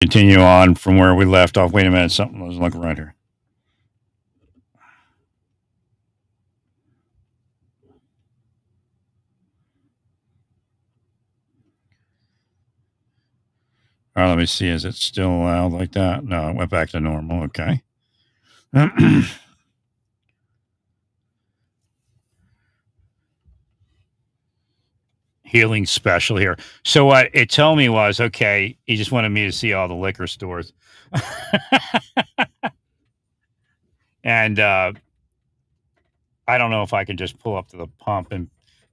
Continue on from where we left off. Wait a minute, something was looking right here. All right, let me see. Is it still allowed like that? No, it went back to normal. Okay. Healing special here. So what it told me was, okay, he just wanted me to see all the liquor stores. And I don't know if I can just pull up to the pump and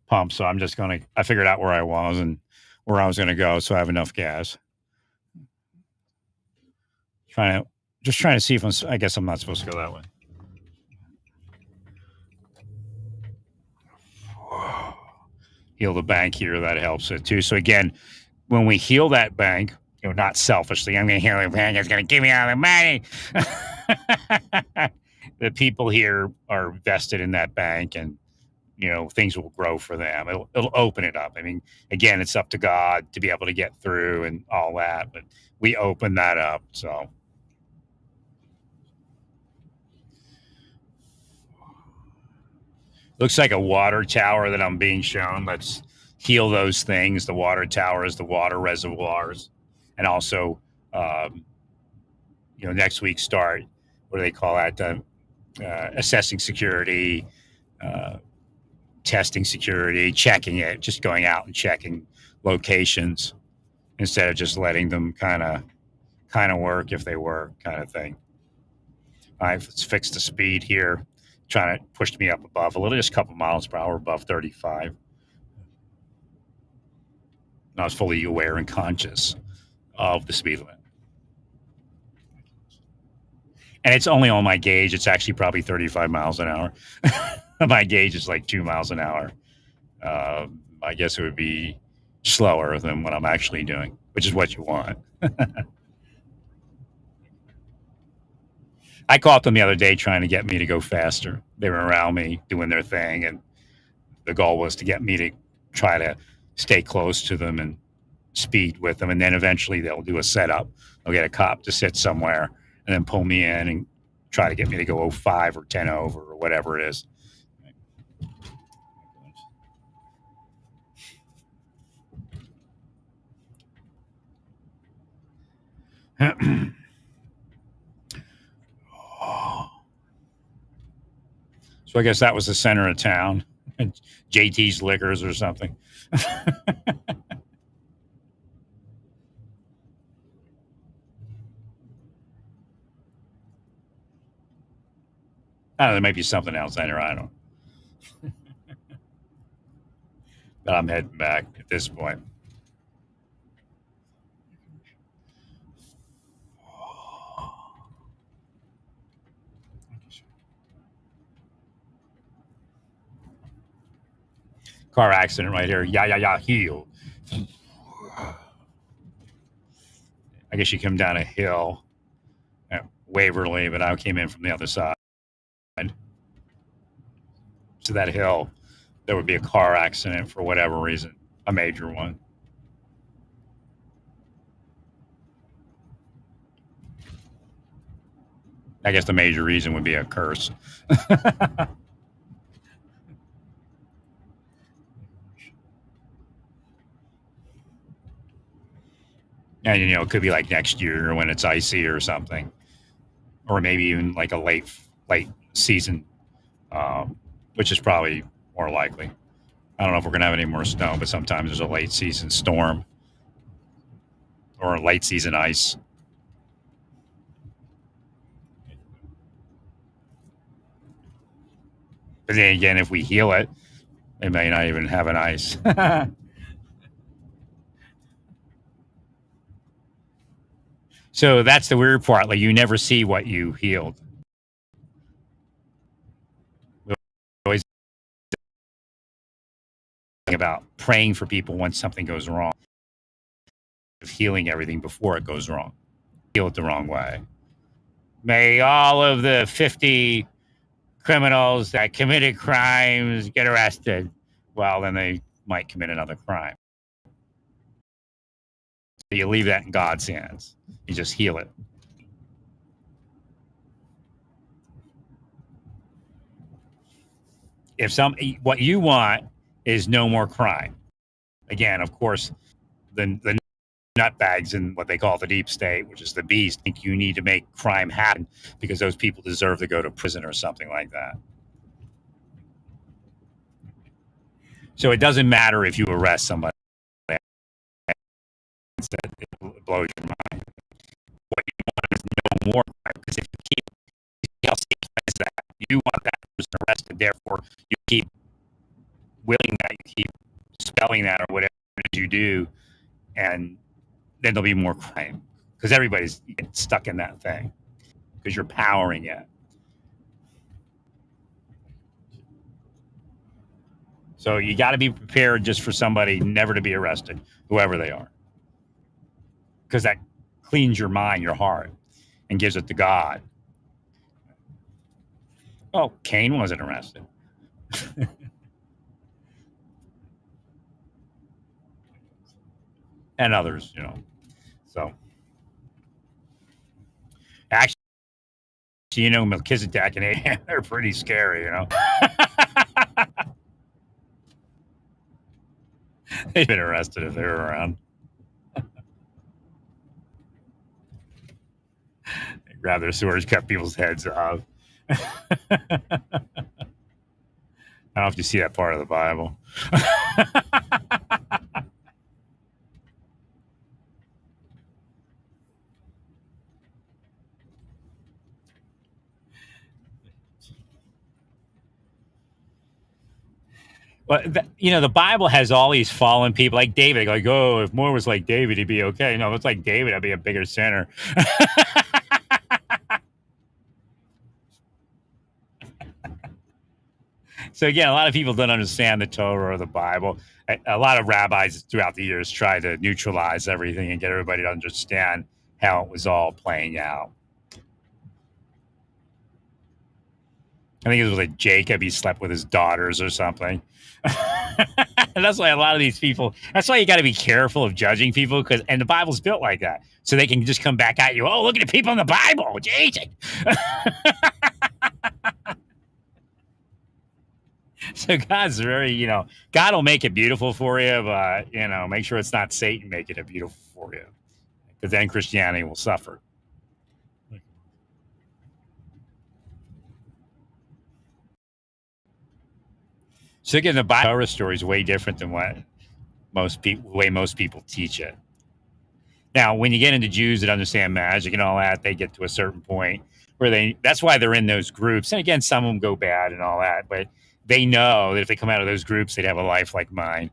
pump. So I'm just going to, I figured out where I was and where I was going to go. So I have enough gas. Just trying to see if I guess I'm not supposed to go that way. Heal the bank here. That helps it too. So again, when we heal that bank, not selfishly, I'm going to heal the bank. It's going to give me all the money. The people here are vested in that bank, and things will grow for them. It'll open it up. I mean, again, it's up to God to be able to get through and all that, but we open that up. So. Looks like a water tower that I'm being shown. Let's heal those things. The water towers, the water reservoirs, and also, next week start. What do they call that? Assessing security, uh, testing security, checking it, just going out and checking locations instead of just letting them kind of work if they work, kind of thing. All right, let's fix the speed here. Trying to push me up above a little, just a couple miles per hour above 35. I was fully aware and conscious of the speed limit. And it's only on my gauge. It's actually probably 35 miles an hour. My gauge is like 2 miles an hour. I guess it would be slower than what I'm actually doing, which is what you want. I caught them the other day trying to get me to go faster. They were around me doing their thing, and the goal was to get me to try to stay close to them and speed with them. And then eventually they'll do a setup. They'll get a cop to sit somewhere and then pull me in and try to get me to go 05 or 10 over or whatever it is. So I guess that was the center of town. JT's Liquors or something. I don't know, there might be something else in there. I don't know. But I'm heading back at this point. Car accident right here. Yeah, heel. I guess you come down a hill at Waverly, but I came in from the other side. To that hill, there would be a car accident for whatever reason, a major one. I guess the major reason would be a curse. And it could be like next year when it's icy or something, or maybe even like a late season, which is probably more likely. I don't know if we're gonna have any more snow, but sometimes there's a late season storm or a late season ice. But then again, if we heal it, it may not even have an ice. So that's the weird part. Like you never see what you healed. We always think about praying for people when something goes wrong, of healing everything before it goes wrong. Heal it the wrong way. May all of the 50 criminals that committed crimes get arrested. Well, then they might commit another crime. But you leave that in God's hands. You just heal it. What you want is no more crime. Again, of course, the nutbags in what they call the deep state, which is the beast, think you need to make crime happen because those people deserve to go to prison or something like that. So it doesn't matter if you arrest somebody. It blows your mind. What you want is no more crime, because if you keep that, you want that person arrested. Therefore, you keep willing that, you keep spelling that, or whatever it is you do, and then there'll be more crime because everybody's stuck in that thing because you're powering it. So you got to be prepared just for somebody never to be arrested, whoever they are, because that cleans your mind, your heart, and gives it to God. Oh, Cain wasn't arrested. And others, So actually, Melchizedek and Abraham, they're pretty scary, They've been arrested if they were around. They grab their swords, cut people's heads off. I don't know if you see that part of the Bible. Well, the Bible has all these fallen people like David. Like, oh, if more was like David, he'd be okay. No, if it's like David, I'd be a bigger sinner. So again, a lot of people don't understand the Torah or the Bible. A lot of rabbis throughout the years try to neutralize everything and get everybody to understand how it was all playing out. I think it was like Jacob, he slept with his daughters or something. And that's why a lot of these people, that's why you got to be careful of judging people, and the Bible's built like that. So they can just come back at you. Oh, look at the people in the Bible. Jesus. So God's very, God will make it beautiful for you, but, make sure it's not Satan making it beautiful for you, because then Christianity will suffer. So again, the Bible story is way different than what most people teach it. Now, when you get into Jews that understand magic and all that, they get to a certain point where that's why they're in those groups. And again, some of them go bad and all that, but they know that if they come out of those groups, they'd have a life like mine.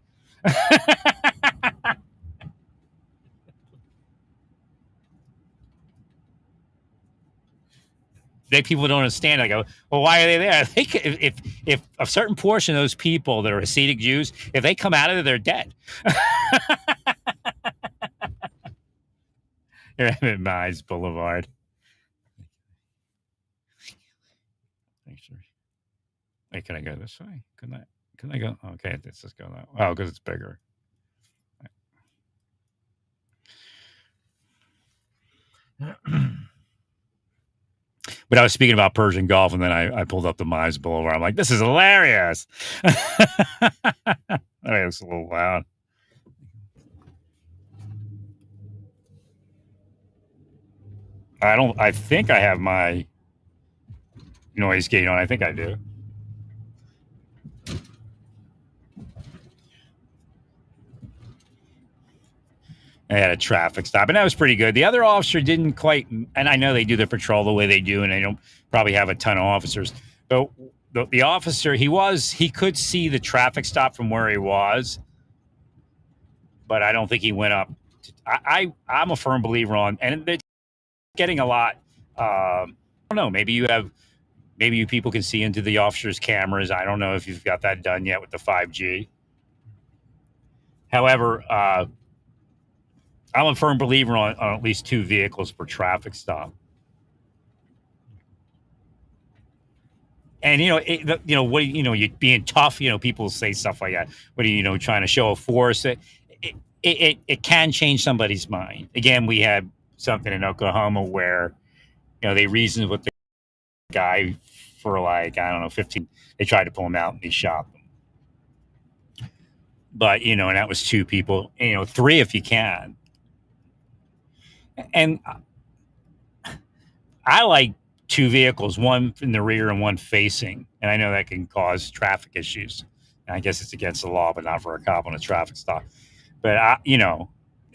People don't understand. I go, well, why are they there? I think if a certain portion of those people that are Hasidic Jews, if they come out of it, they're dead. You're at Mize Boulevard. Wait, can I go this way? Can I go? Okay, let's just go that way. Oh, because it's bigger. But I was speaking about Persian Gulf, and then I pulled up the Mize Boulevard. I'm like, this is hilarious. It's a little loud. I think I have my noise gate on. I think I do. I had a traffic stop, and that was pretty good. The other officer didn't quite, and I know they do their patrol the way they do, and they don't probably have a ton of officers. But the officer, he could see the traffic stop from where he was, but I don't think he went up. I'm a firm believer on, and they're getting a lot. I don't know. Maybe you people can see into the officers' cameras. I don't know if you've got that done yet with the 5G. However, I'm a firm believer on at least 2 vehicles per traffic stop. And what you're being tough. People say stuff like that. What are you trying to show a force? it can change somebody's mind. Again, we had something in Oklahoma where they reasoned with the guy for like, I don't know, 15. They tried to pull him out and he shot them. But and that was two people. Three if you can. And I like two vehicles, one in the rear and one facing. And I know that can cause traffic issues. And I guess it's against the law, but not for a cop on a traffic stop. But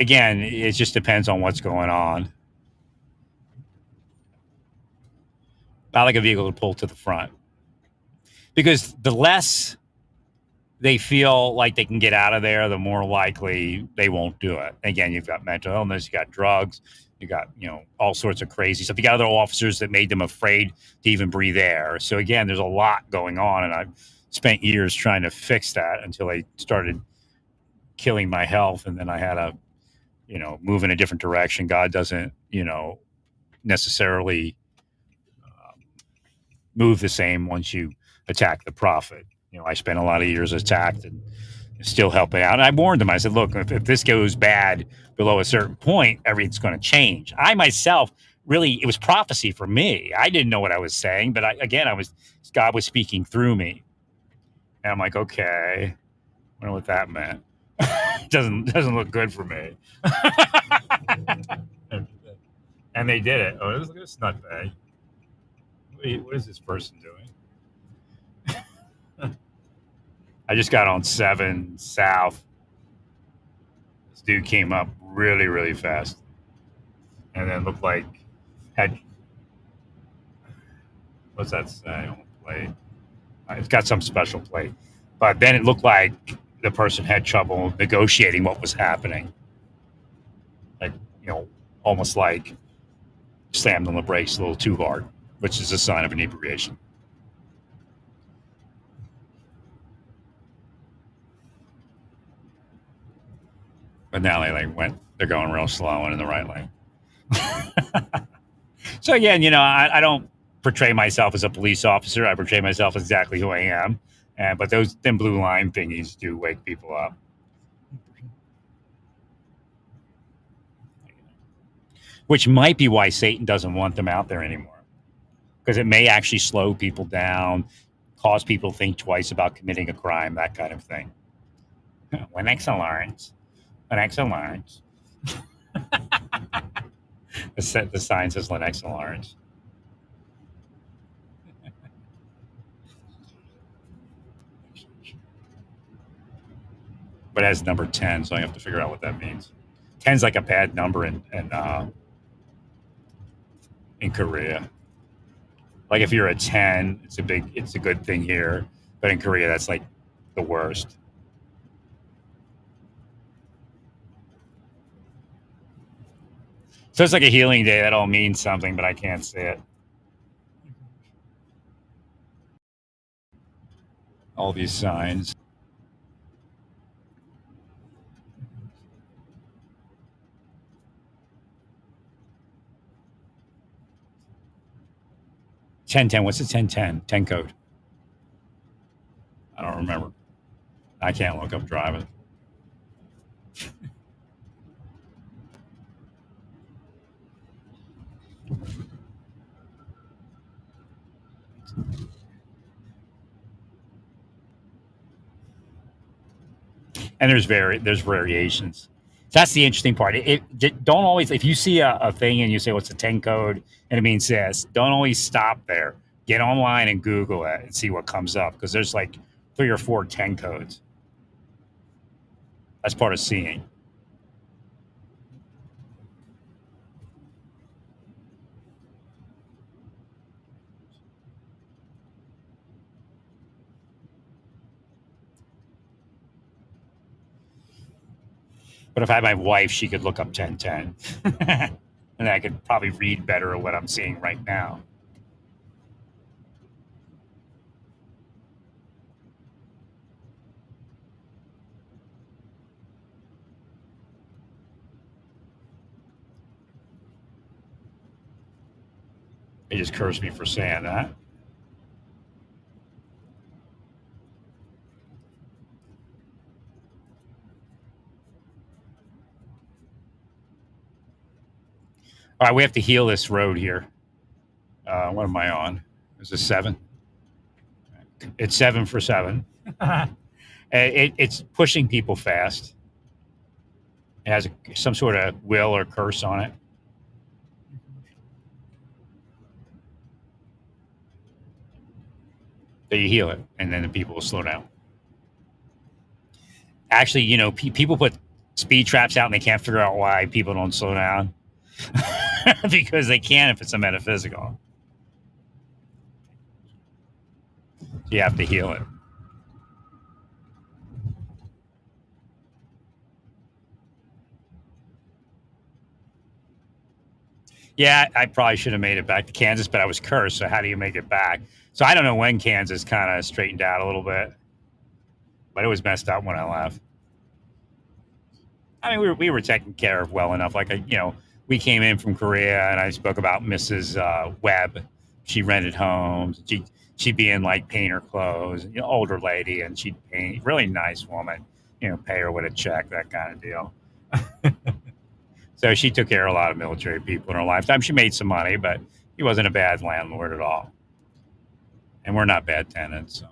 again, it just depends on what's going on. I like a vehicle to pull to the front because the less they feel like they can get out of there, the more likely they won't do it. Again, you've got mental illness, you got drugs, you got all sorts of crazy stuff. You got other officers that made them afraid to even breathe air. So again, there's a lot going on, and I've spent years trying to fix that until I started killing my health, and then I had to move in a different direction. God doesn't necessarily move the same once you attack the prophet. I spent a lot of years attacked and still helping out. And I warned them. I said, look, if this goes bad below a certain point, everything's going to change. I myself, really, it was prophecy for me. I didn't know what I was saying, but God was speaking through me. And I'm like, okay, I wonder what that meant. doesn't look good for me. And they did it. Oh, look at this nutbag. What is this person doing? I just got on 7 South. This dude came up really, really fast. And then looked like had what's that say on the plate? It's got some special plate. But then it looked like the person had trouble negotiating what was happening. Like, almost like slammed on the brakes a little too hard, which is a sign of inebriation. But now they're going real slow and in the right lane. So again, I don't portray myself as a police officer. I portray myself as exactly who I am. But those thin blue line thingies do wake people up. Which might be why Satan doesn't want them out there anymore. Because it may actually slow people down, cause people to think twice about committing a crime, that kind of thing. Lennox Lawrence. Lennox Lawrence. The sign says Lennox Lawrence. But it has number 10, so I have to figure out what that means. 10's like a bad number in Korea. Like if you're a 10, it's a good thing here. But in Korea, that's like the worst. So it's like a healing day. That all means something, but I can't say it. All these signs. Ten. What's the 1010? 10 code. I don't remember. I can't look up driving. And there's variations. That's the interesting part. Don't always, if you see a thing and you say what's the 10 code and it means this, don't always stop there. Get online and Google it and see what comes up because there's like 3 or 4 10 codes. That's part of seeing. But if I had my wife, she could look up 1010. And I could probably read better what I'm seeing right now. They just cursed me for saying that. All right, we have to heal this road here. What am I on? Is this 7? It's 7 for 7. It's pushing people fast. It has some sort of will or curse on it. So you heal it, and then the people will slow down. Actually, people put speed traps out and they can't figure out why people don't slow down because they can if it's a metaphysical. You have to heal it. Yeah, I probably should have made it back to Kansas, but I was cursed. So how do you make it back? So I don't know when Kansas kind of straightened out a little bit, but it was messed up when I left. I mean, we were taken care of well enough. Like, we came in from Korea, and I spoke about Mrs. Webb. She rented homes. She'd be in like painter clothes, older lady, and she'd paint. Really nice woman. Pay her with a check, that kind of deal. So she took care of a lot of military people in her lifetime. She made some money, but he wasn't a bad landlord at all. And we're not bad tenants. So.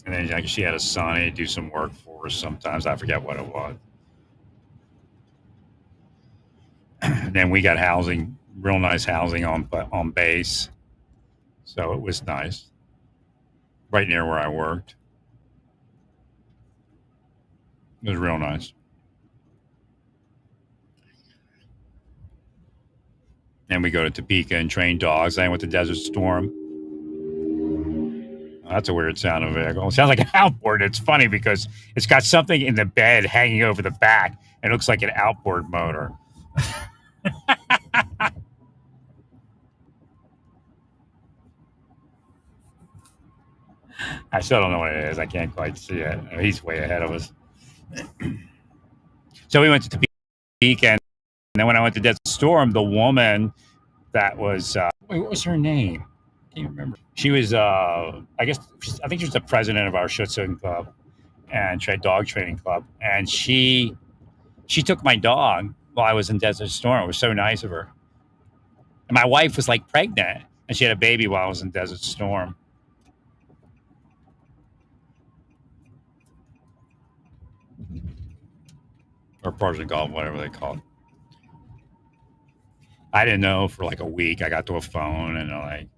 And then like, she had a son. He'd do some work for us sometimes. I forget what it was. And then we got housing, real nice housing on base. So it was nice, right near where I worked. It was real nice. And we go to Topeka and train dogs. I went to Desert Storm. That's a weird sound of a vehicle. It sounds like an outboard. It's funny because it's got something in the bed hanging over the back. And it looks like an outboard motor. I still don't know what it is. I can't quite see it. He's way ahead of us. So we went to Topeka, and then when I went to Desert Storm, the woman that was wait, what was her name? I can't remember. She was I think she was the president of our Schutzhund club and dog training club, and she took my dog while I was in Desert Storm. It was so nice of her. And my wife was like pregnant, and she had a baby while I was in Desert Storm. Or Persian Gulf, whatever they call it. I didn't know for like a week. I got to a phone and like,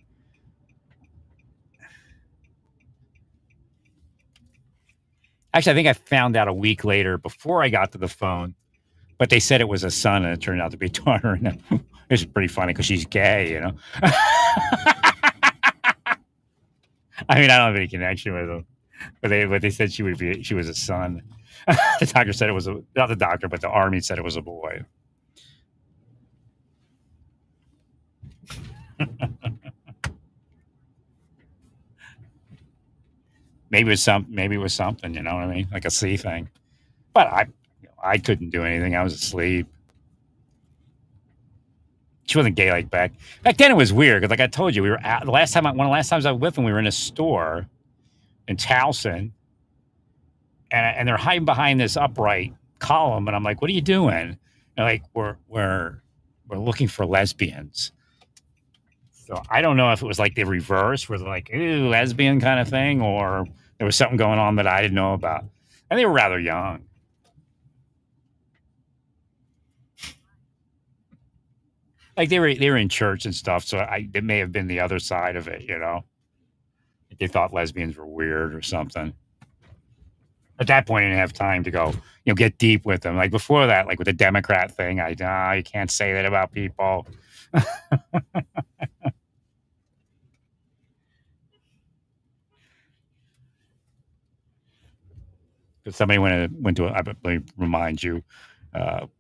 actually, I think I found out a week later before I got to the phone, but they said it was a son and it turned out to be a daughter. And it's pretty funny because she's gay. I mean, I don't have any connection with them, but they said she was a son. The doctor said it was not the doctor, but the army said it was a boy. Maybe it was something, you know what I mean? Like a sea thing. But I couldn't do anything. I was asleep. She wasn't gay like back then. It was weird because, like I told you, we were at one of the last times I was with them. We were in a store in Towson, and they're hiding behind this upright column, and I'm like, "What are you doing?" And like, we're looking for lesbians. So I don't know if it was like the reverse, where they're like, "Ooh, lesbian" kind of thing, or there was something going on that I didn't know about. And they were rather young. Like they were in church and stuff, so it may have been the other side of it. Like they thought lesbians were weird or something. At that point, I didn't have time to go, get deep with them. Like before that, like with the Democrat thing, you can't say that about people. Because somebody went to let me remind you,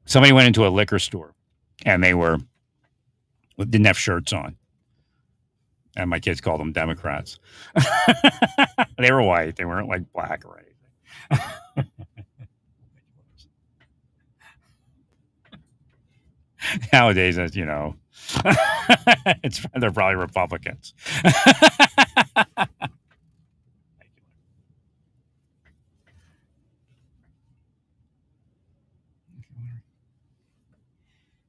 somebody went into a liquor store, and they didn't have shirts on, and my kids called them Democrats. They were white. They weren't like black or anything. Nowadays, they're probably Republicans.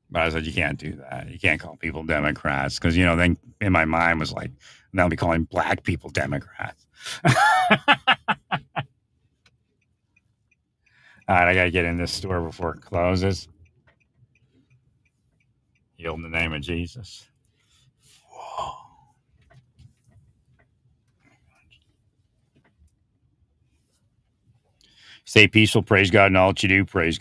But I said, you can't do that. You can't call people Democrats because, you know, then in my mind was like, they'll be calling black people Democrats. All right, I got to get in this store before it closes. Heal in the name of Jesus. Whoa. Stay peaceful. Praise God in all that you do. Praise